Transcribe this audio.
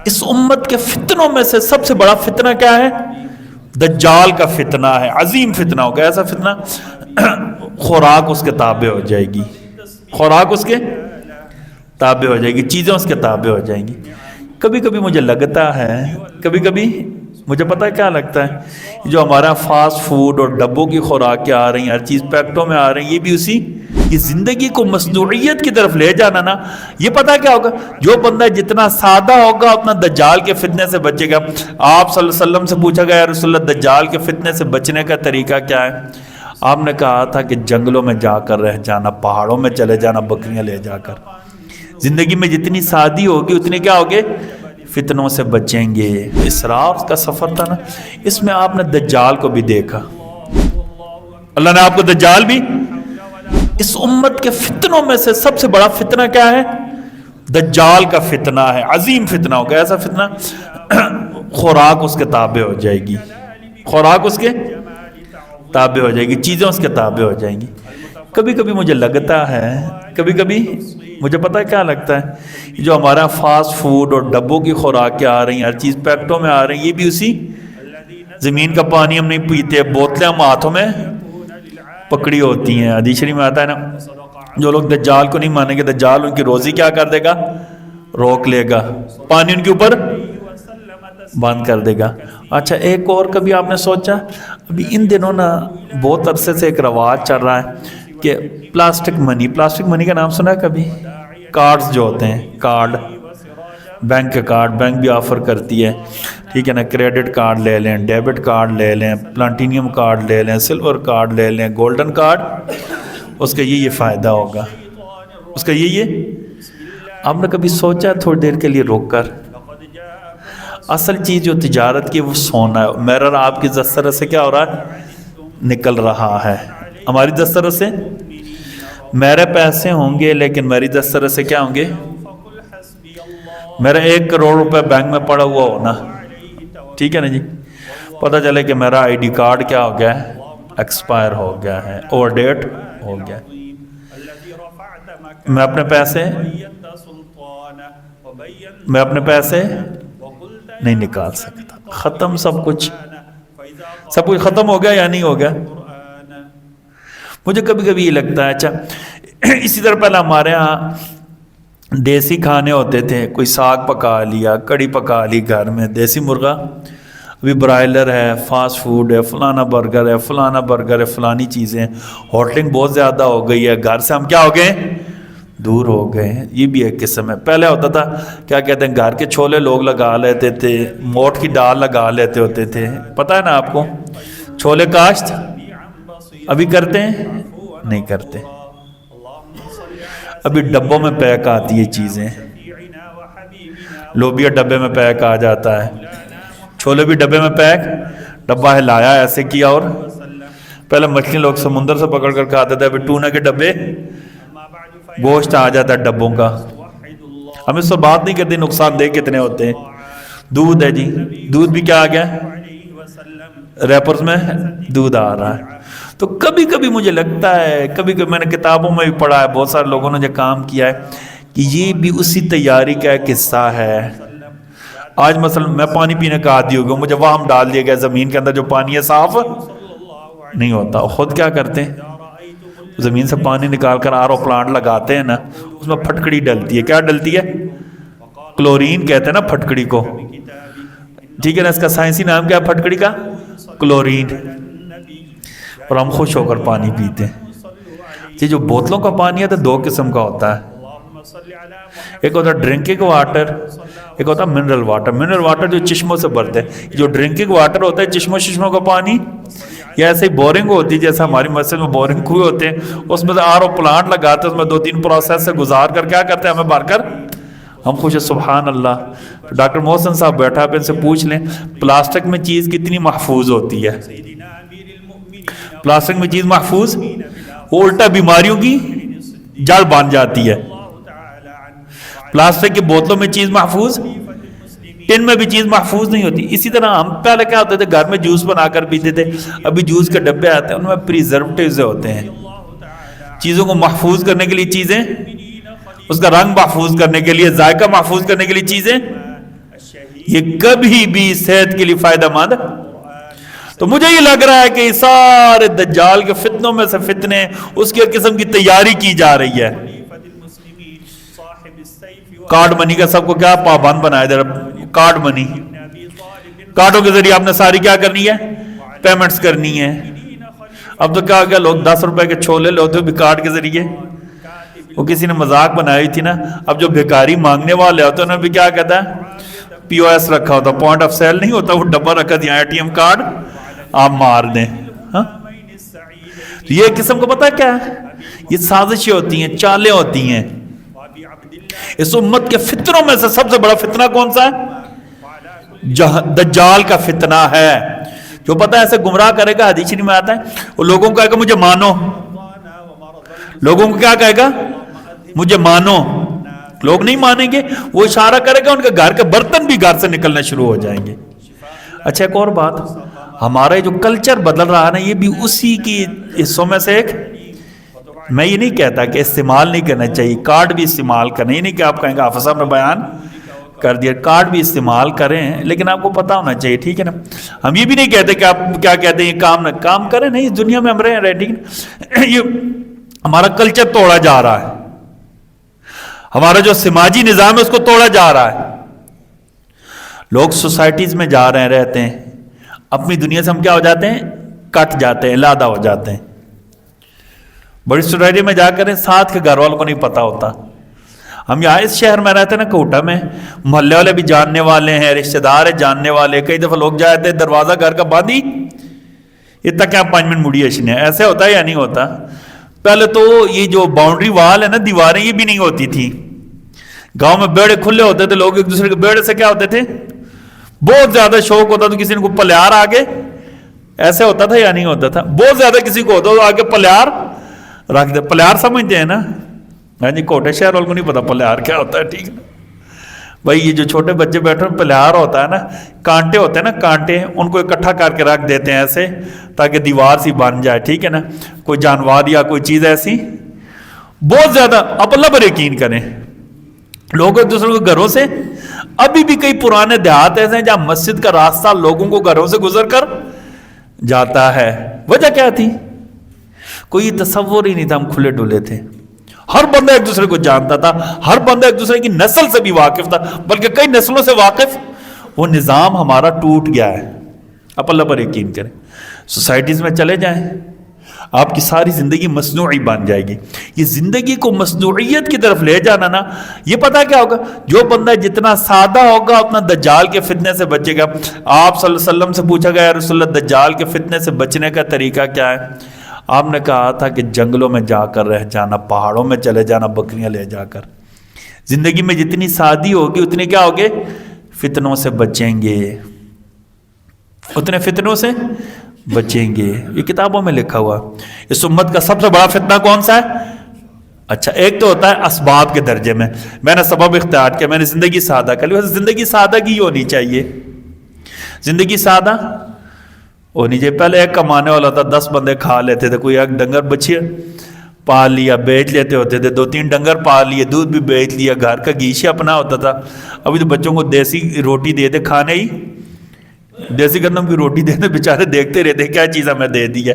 اس امت کے فتنوں میں سے سب سے بڑا فتنہ کیا ہے؟ دجال کا فتنہ ہے، عظیم فتنہ ہوگا۔ ایسا فتنہ خوراک اس کے تابع ہو جائے گی، خوراک اس کے تابع ہو جائے گی، چیزیں اس کے تابع ہو جائیں گی۔ کبھی کبھی مجھے لگتا ہے، کبھی کبھی مجھے پتہ ہے کیا لگتا ہے، جو ہمارا فاسٹ فوڈ اور ڈبوں کی خوراکیں آ رہی ہیں، ہر چیز پیکٹوں میں آ رہی ہیں، یہ بھی اسی یہ زندگی کو مصنوعیت کی طرف لے جانا نا۔ یہ پتہ کیا ہوگا، جو بندہ جتنا سادہ ہوگا اتنا دجال کے فتنے سے بچے گا۔ آپ صلی اللہ علیہ وسلم سے پوچھا گیا، یا رسول اللہ دجال کے فتنے سے بچنے کا طریقہ کیا ہے؟ آپ نے کہا تھا کہ جنگلوں میں جا کر رہ جانا، پہاڑوں میں چلے جانا بکریاں لے جا کر۔ زندگی میں جتنی سادی ہوگی اتنے کیا ہوگے، فتنوں سے بچیں گے۔ اسراف کا سفر تھا نا، اس میں آپ نے دجال کو بھی دیکھا، اللہ نے آپ کو دجال بھی۔ اس امت کے فتنوں میں سے سب سے بڑا فتنہ کیا ہے؟ دجال کا فتنہ ہے، عظیم فتنہ ہوگا۔ ایسا فتنہ خوراک اس کے تابع ہو جائے گی، خوراک اس کے تابع ہو جائے گی، چیزیں اس کے تابع ہو جائیں گی۔ کبھی کبھی مجھے لگتا ہے، کبھی کبھی مجھے پتہ ہے کیا لگتا ہے، جو ہمارا فاسٹ فوڈ اور ڈبوں کی خوراکیں آ رہی ہیں، ہر چیز پیکٹوں میں آ رہی ہیں، یہ بھی اسی زمین کا پانی ہم نہیں پیتے، بوتلیں ہم ہاتھوں میں پکڑی ہوتی ہیں۔ حدیث شریف میں آتا ہے نا، جو لوگ دجال کو نہیں مانیں گے، دجال ان کی روزی کیا کر دے گا، روک لے گا، پانی ان کے اوپر بند کر دے گا۔ اچھا ایک اور کبھی آپ نے سوچا، ابھی ان دنوں نا بہت عرصے سے ایک رواج چل رہا ہے کہ پلاسٹک منی کا نام سنا ہے کبھی؟ کارڈز جو ہوتے ہیں، کارڈ، بینک کے کارڈ، بینک بھی آفر کرتی ہے، ٹھیک ہے نا، کریڈٹ کارڈ لے لیں، ڈیبٹ کارڈ لے لیں، پلانٹینیم کارڈ لے لیں، سلور کارڈ لے لیں، گولڈن کارڈ، اس کا یہ فائدہ ہوگا، اس کا یہ آپ نے کبھی سوچا تھوڑی دیر کے لیے روک کر، اصل چیز جو تجارت کی وہ سونا ہے۔ میرر آپ کی دسترس سے کیا ہو رہا ہے، نکل رہا ہے، ہماری دسترس سے میرے پیسے ہوں گے لیکن میری دسترس سے کیا ہوں گے، میرا 1 کروڑ روپے بینک میں پڑا ہوا ہونا، ٹھیک ہے نا جی، پتہ چلے کہ میرا آئی ڈی کارڈ کیا ہو گیا ہے، ایکسپائر ہو گیا ہے، اوور ڈیٹ ہو گیا ہے، میں اپنے پیسے نہیں نکال سکتا، ختم سب کچھ ختم ہو گیا یا نہیں ہو گیا۔ مجھے کبھی کبھی یہ لگتا ہے، اچھا اسی طرح پہلے ہمارے ہاں دیسی کھانے ہوتے تھے، کوئی ساگ پکا لیا، کڑی پکا لی گھر میں، دیسی مرغا، ابھی برائلر ہے، فاسٹ فوڈ ہے، فلانا برگر ہے، فلانی چیزیں، ہوٹلنگ بہت زیادہ ہو گئی ہے، گھر سے ہم کیا ہو گئے، دور ہو گئے ہیں۔ یہ بھی ایک قسم ہے۔ پہلے ہوتا تھا کیا کہتے ہیں، گھر کے چھولے لوگ لگا لیتے تھے، موٹ کی ڈال لگا لیتے ہوتے تھے، پتہ ہے نا آپ کو، چھولے کاشت ابھی کرتے ہیں نہیں کرتے، ابھی ڈبوں میں پیک آتی ہے چیزیں، لوبیا ڈبے میں پیک آ جاتا ہے، چھولے بھی ڈبے میں پیک، ڈبہ ہلایا ایسے کیا، اور پہلے مچھلی لوگ سمندر سے پکڑ کر کھاتے تھے، ابھی ٹونا کے ڈبے، گوشت آ جاتا ہے ڈبوں کا۔ ہم اس پر بات نہیں کرتے نقصان دہ کتنے ہوتے ہیں۔ دودھ ہے جی، دودھ بھی کیا آ گیا، ریپرز میں دودھ آ رہا ہے۔ تو کبھی کبھی مجھے لگتا ہے، کبھی کبھی میں نے کتابوں میں بھی پڑھا ہے، بہت سارے لوگوں نے جو کام کیا ہے، کہ یہ بھی اسی تیاری کا ایک حصہ ہے۔ آج مثلا میں پانی پینے کا عادی ہو گیا، مجھے وہم ڈال دیا گیا زمین کے اندر جو پانی ہے صاف نہیں ہوتا، خود کیا کرتے ہیں، زمین سے پانی نکال کر آر او پلانٹ لگاتے ہیں نا، اس میں پھٹکڑی ڈلتی ہے، کیا ڈلتی ہے، کلورین کہتے ہیں نا پھٹکڑی کو، ٹھیک ہے نا، اس کا سائنسی نام کیا ہے پھٹکڑی کا، کلورین، اور ہم خوش ہو کر پانی پیتے ہیں۔ یہ جو بوتلوں کا پانی ہے تو 2 قسم کا ہوتا ہے، ایک ہوتا ہے ڈرنکنگ واٹر، ایک ہوتا ہے منرل واٹر۔ منرل واٹر جو چشموں سے بھرتے ہیں، جو ڈرنکنگ واٹر ہوتا ہے چشموں کا پانی، یا ایسے ہی بورنگ ہوتی ہے، جیسا ہماری مسجد میں بورنگ کوئی ہوتے ہیں، اس میں سے آر او پلانٹ لگاتے ہیں، اس میں 2-3 پروسیس سے گزار کر کیا کرتے ہیں، ہمیں بھر کر ہم خوش ہیں، سبحان اللہ۔ ڈاکٹر محسن صاحب بیٹھا، آپ ان سے پوچھ لیں پلاسٹک میں چیز کتنی محفوظ ہوتی ہے، پلاسٹک میں چیز محفوظ، وہ الٹا بیماریوں کی جڑ بن جاتی ہے۔ پلاسٹک کی بوتلوں میں چیز محفوظ، ٹن میں بھی چیز محفوظ نہیں ہوتی۔ اسی طرح ہم پہلے کیا ہوتے تھے، گھر میں جوس بنا کر پیتے تھے، ابھی جوس کے ڈبے آتے ہیں، ان میں پریزرویٹیوز ہوتے ہیں، چیزوں کو محفوظ کرنے کے لیے چیزیں، اس کا رنگ محفوظ کرنے کے لیے، ذائقہ محفوظ کرنے کے لیے چیزیں یہ کبھی بھی صحت کے لیے فائدہ مند. تو مجھے یہ لگ رہا ہے کہ یہ سارے دجال کے فتنوں میں سے فتنے اس کے قسم کی تیاری کی جا رہی ہے. کارڈ منی کا سب کو کیا پابند بنایا جا رہا. کارڈ منی, کارڈوں کے ذریعے آپ نے ساری کیا کرنی ہے, پیمنٹس کرنی ہے. اب تو کیا لوگ 10 روپے کے چھولے لیتے ہو بھی کارڈ کے ذریعے. وہ کسی نے مذاق بنائی تھی نا, اب جو بھیکاری مانگنے والے ہوتے ہیں انہوں نے بھی کیا کہتا ہے, پی او ایس رکھا ہوتا, پوائنٹ آف سیل نہیں ہوتا, وہ ڈبہ رکھا دیا اے ٹی ایم کارڈ آپ مار دیں. یہ قسم کو پتہ کیا ہے, یہ سازشیں ہوتی ہیں, چالیں ہوتی ہیں. اس امت کے فتنوں میں سے سب سے بڑا فتنہ کون سا ہے؟ دجال کا فتنہ ہے. جو پتہ ہے ایسے گمراہ کرے گا, حدیث میں آتا ہے, وہ لوگوں کو کہے گا مجھے مانو. لوگوں کو کیا کہے گا, مجھے مانو. لوگ نہیں مانیں گے, وہ اشارہ کرے گا, ان کے گھر کے برتن بھی گھر سے نکلنا شروع ہو جائیں گے. اچھا ایک اور بات, ہمارا جو کلچر بدل رہا ہے نا, یہ بھی اسی کی حصوں میں سے ایک. میں یہ نہیں کہتا کہ استعمال نہیں کرنا چاہیے, کارڈ بھی استعمال کرنا, یہ نہیں کہ آپ کہیں گے حافظ صاحب نے بیان کر دیا, کارڈ بھی استعمال کریں, لیکن آپ کو پتہ ہونا چاہیے, ٹھیک ہے نا. ہم یہ بھی نہیں کہتے کہ آپ کیا کہتے ہیں کام نہ کام کریں, نہیں, اس دنیا میں ہم رہے ہیں, ٹھیک ہے. یہ ہمارا کلچر توڑا جا رہا ہے, ہمارا جو سماجی نظام ہے اس کو توڑا جا رہا ہے. لوگ سوسائٹیز میں جا رہے ہیں, رہتے ہیں, اپنی دنیا سے ہم کیا ہو جاتے ہیں, کٹ جاتے ہیں, علیحدہ ہو جاتے ہیں. بڑی سوسائٹی میں جا کر ساتھ کے گھر والوں کو نہیں پتہ ہوتا. ہم یہاں اس شہر میں رہتے ہیں نا, کوٹا میں, محلے والے بھی جاننے والے ہیں, رشتہ دار ہیں جاننے والے. کئی دفعہ لوگ جاتے ہیں, دروازہ گھر کا بند ہی, اتنا کیا 5 منٹ مڑی اشنے. ایسے ہوتا ہے یا نہیں ہوتا؟ پہلے تو یہ جو باؤنڈری وال ہے نا, دیواریں, یہ بھی نہیں ہوتی تھی. گاؤں میں بیڑے کھلے ہوتے تھے, لوگ ایک دوسرے کے بیڑے سے کیا ہوتے تھے, بہت زیادہ شوق ہوتا تھا کسی نے کو پلیار آگے, ایسے ہوتا تھا یا نہیں ہوتا تھا؟ بہت زیادہ کسی کو ہوتا تو آگے پلیار رکھ دے. پلیار سمجھتے ہیں نا, ہاں جی, کوٹے شہر والوں کو نہیں پتا پلیار کیا ہوتا ہے, ٹھیک ہے بھائی. یہ جو چھوٹے بچے بیٹھے ہیں, پلیار ہوتا ہے نا, کانٹے ہوتے ہیں نا, کانٹے, ان کو اکٹھا کر کے رکھ دیتے ہیں ایسے تاکہ دیوار سی بن جائے, ٹھیک ہے نا. کوئی جانور یا کوئی چیز ایسی, بہت زیادہ. آپ اللہ پر یقین کریں, لوگ ایک دوسرے کو گھروں سے, ابھی بھی کئی پرانے دیہات ایسے ہیں جہاں مسجد کا راستہ لوگوں کو گھروں سے گزر کر جاتا ہے. وجہ کیا تھی؟ کوئی تصور ہی نہیں تھا, ہم کھلے ڈولے تھے, ہر بندہ ایک دوسرے کو جانتا تھا, ہر بندہ ایک دوسرے کی نسل سے بھی واقف تھا, بلکہ کئی نسلوں سے واقف. وہ نظام ہمارا ٹوٹ گیا ہے. آپ اللہ پر یقین کریں, سوسائٹیز میں چلے جائیں, آپ کی ساری زندگی مصنوعی بن جائے گی. یہ زندگی کو مصنوعیت کی طرف لے جانا نا, یہ پتہ کیا ہوگا, جو بندہ جتنا سادہ ہوگا اتنا دجال کے فتنے سے بچے گا. آپ صلی اللہ علیہ وسلم سے پوچھا گیا, یا رسول اللہ دجال کے فتنے سے بچنے کا طریقہ کیا ہے؟ آپ نے کہا تھا کہ جنگلوں میں جا کر رہ جانا, پہاڑوں میں چلے جانا, بکریاں لے جا کر. زندگی میں جتنی سادی ہوگی اتنے کیا ہوگے, فتنوں سے بچیں گے, اتنے فتنوں سے بچیں گے. یہ کتابوں میں لکھا ہوا. اس امت کا سب سے بڑا فتنہ کون سا ہے؟ اچھا, ایک تو ہوتا ہے اسباب کے درجے میں, میں نے سبب اختیار کیا, میں نے زندگی سادہ کر لی. زندگی سادہ کی ہونی چاہیے, زندگی سادہ ہونی چاہیے. پہلے ایک کمانے والا تھا, 10 بندے کھا لیتے تھے. کوئی ایک ڈنگر بچیا پال لیا, بیچ لیتے ہوتے تھے, 2-3 ڈنگر پال لیے, دودھ بھی بیچ لیا, گھر کا گیشے اپنا ہوتا تھا. ابھی تو بچوں کو دیسی روٹی دے دے کھانے ہی, دیسی گندم کی روٹی دے دے, بیچارے دیکھتے رہتے کیا چیز ہمیں دے دی ہے.